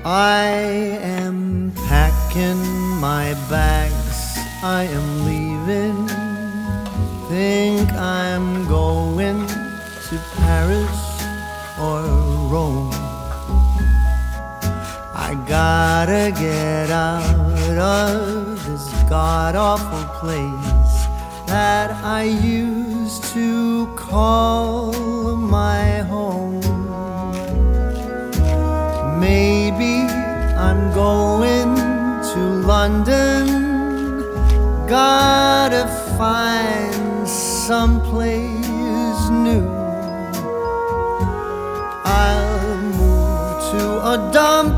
I am packing my bags, I am leaving. Think I'm going to Paris or Rome. I gotta get out of this god-awful place that I used to call my home. Maybe I'm going to London. Gotta find someplace new. I'll move to a dump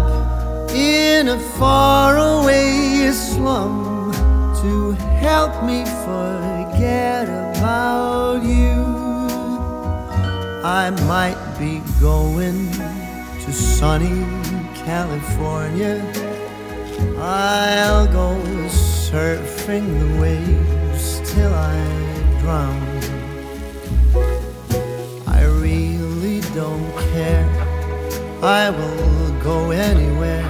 in a faraway slum to help me forget about you. I might be going to sunny California. I'll go surfing the waves till I drown. I really don't care, I will go anywhere.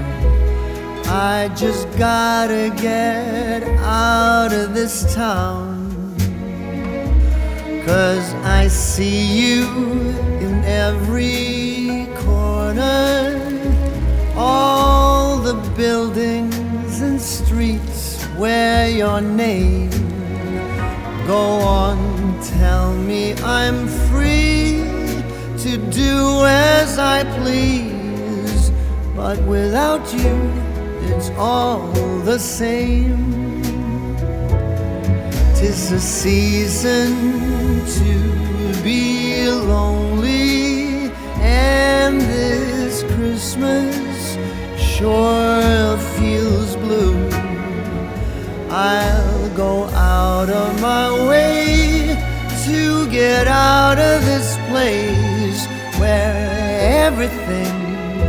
I just gotta get out of this town. 'Cause I see you in every corner, all the buildings and streets where your name. Go on, tell me I'm free to do as I please, but without you it's all the same. 'Tis a season to be lonely, and this Christmas sure feels blue. I'll go out of my way to get out of this place where everything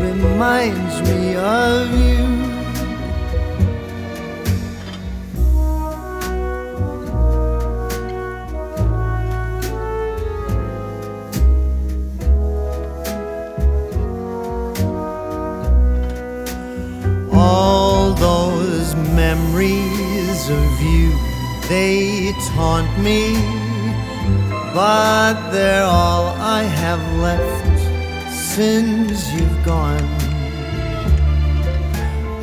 reminds me of you. All those memories of you, they taunt me, but they're all I have left since you've gone.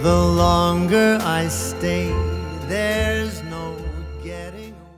The longer I stay, there's no getting away.